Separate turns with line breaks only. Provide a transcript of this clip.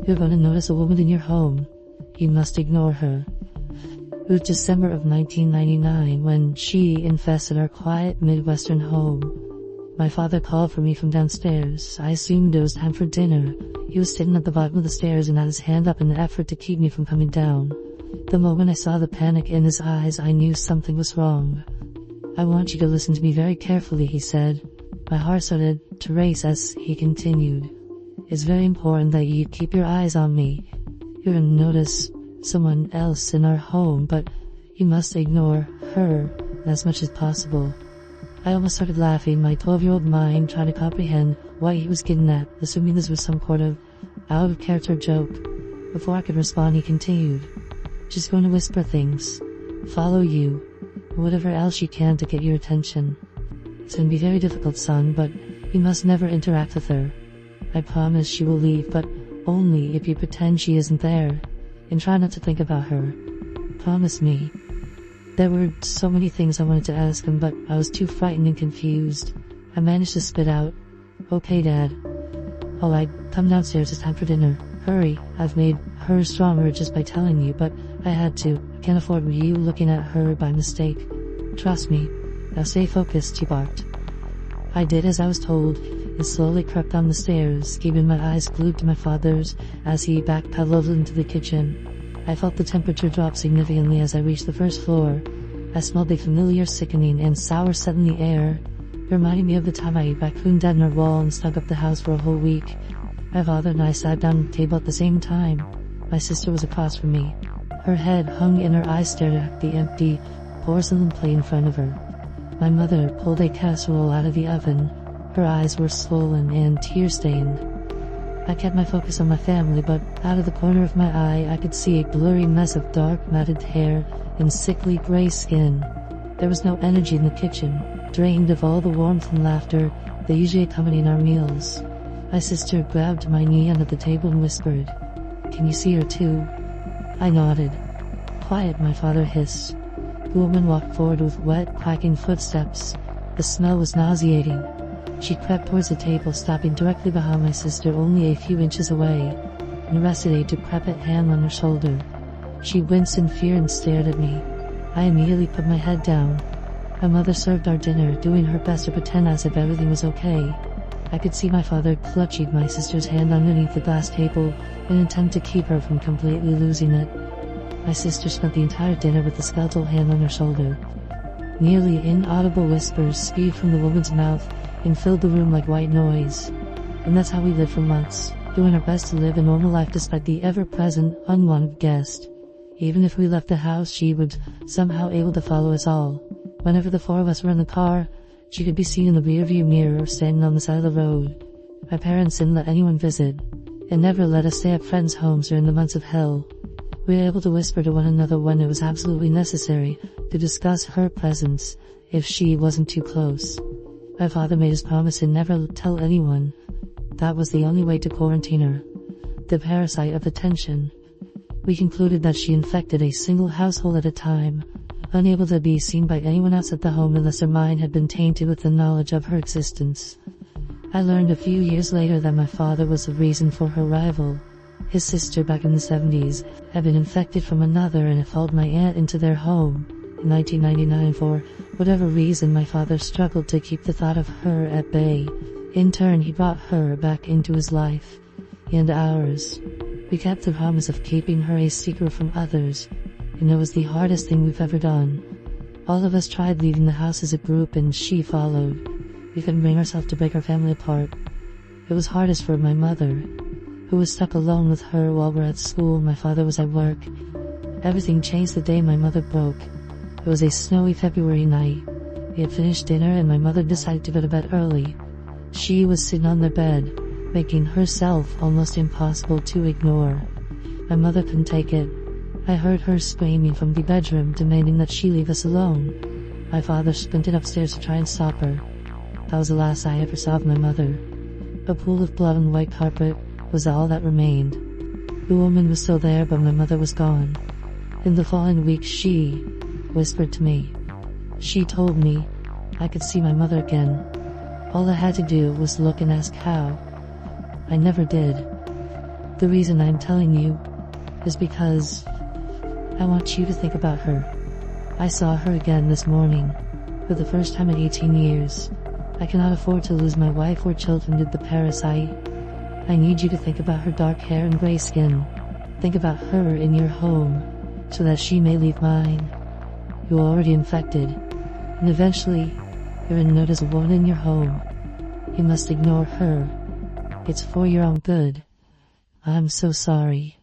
You're gonna notice a woman in your home. You must ignore her. It was December of 1999 when she infested our quiet Midwestern home. My father called for me from downstairs. I assumed it was time for dinner. He was sitting at the bottom of the stairs and had his hand up in an effort to keep me from coming down. The moment I saw the panic in his eyes, I knew something was wrong. "I want you to listen to me very carefully," he said. My heart started to race as he continued. "It's very important that you keep your eyes on me. You're gonna notice someone else in our home, but you must ignore her as much as possible." I almost started laughing, my 12-year-old mind trying to comprehend what he was getting at, assuming this was some sort of out-of-character joke. Before I could respond, he continued, "Just going to whisper things, follow you, whatever else you can to get your attention. It's going to be very difficult, son, but you must never interact with her. I promise she will leave, but only if you pretend she isn't there, and try not to think about her. Promise me." There were so many things I wanted to ask him, but I was too frightened and confused. I managed to spit out, "Okay, Dad. Alright, come downstairs, it's time for dinner. Hurry, I've made her stronger just by telling you, but I had to. I can't afford you looking at her by mistake. Trust me. Now stay focused," he barked. I did as I was told, and slowly crept down the stairs, keeping my eyes glued to my father's as he backpedaled into the kitchen. I felt the temperature drop significantly as I reached the first floor. I smelled a familiar sickening and sour scent in the air. It reminded me of the time I ate raccoon dead in our wall and stunk up the house for a whole week. My father and I sat down at the table at the same time. My sister was across from me. Her head hung and her eyes stared at the empty porcelain plate in front of her. My mother pulled a casserole out of the oven. Her eyes were swollen and tear-stained. I kept my focus on my family, but out of the corner of my eye I could see a blurry mess of dark matted hair and sickly gray skin. There was no energy in the kitchen, drained of all the warmth and laughter that usually accompany our meals. My sister grabbed my knee under the table and whispered, "Can you see her too?" I nodded. "Quiet," my father hissed. The woman walked forward with wet, cracking footsteps. The smell was nauseating. She crept towards the table, stopping directly behind my sister, only a few inches away, and rested a decrepit hand on her shoulder. She winced in fear and stared at me. I immediately put my head down. My mother served our dinner, doing her best to pretend as if everything was okay. I could see my father clutching my sister's hand underneath the glass table in an attempt to keep her from completely losing it. My sister spent the entire dinner with the skeletal hand on her shoulder. Nearly inaudible whispers spewed from the woman's mouth and filled the room like white noise. And that's how we lived for months, doing our best to live a normal life despite the ever-present, unwanted guest. Even if we left the house, she was somehow able to follow us all. Whenever the four of us were in the car, she could be seen in the rearview mirror or standing on the side of the road. My parents didn't let anyone visit, and never let us stay at friends' homes during the months of hell. We were able to whisper to one another when it was absolutely necessary to discuss her presence if she wasn't too close. My father made his promise to never tell anyone. That was the only way to quarantine her. The parasite of attention. We concluded that she infected a single household at a time, unable to be seen by anyone else at the home unless her mind had been tainted with the knowledge of her existence. I learned a few years later that my father was the reason for her arrival. His sister back in the 70s had been infected from another and had followed my aunt into their home. In 1999, for whatever reason, my father struggled to keep the thought of her at bay. In turn, he brought her back into his life and ours. We kept the promise of keeping her a secret from others, and it was the hardest thing we've ever done. All of us tried leaving the house as a group, and she followed. We couldn't bring ourselves to break our family apart. It was hardest for my mother, who was stuck alone with her while we were at school and my father was at work. Everything changed the day my mother broke. It was a snowy February night. We had finished dinner and my mother decided to go to bed early. She was sitting on the bed, making herself almost impossible to ignore. My mother couldn't take it. I heard her screaming from the bedroom, demanding that she leave us alone. My father sprinted upstairs to try and stop her. That was the last I ever saw of my mother. A pool of blood on the white carpet was all that remained. The woman was still there, but my mother was gone. In the following week, she whispered to me. She told me I could see my mother again. All I had to do was look and ask how. I never did. The reason I'm telling you is because I want you to think about her. I saw her again this morning, for the first time in 18 years. I cannot afford to lose my wife or children to the parasite. I need you to think about her dark hair and gray skin. Think about her in your home, so that she may leave mine. You're already infected, and eventually, you're in note as a woman in your home. You must ignore her. It's for your own good. I'm so sorry.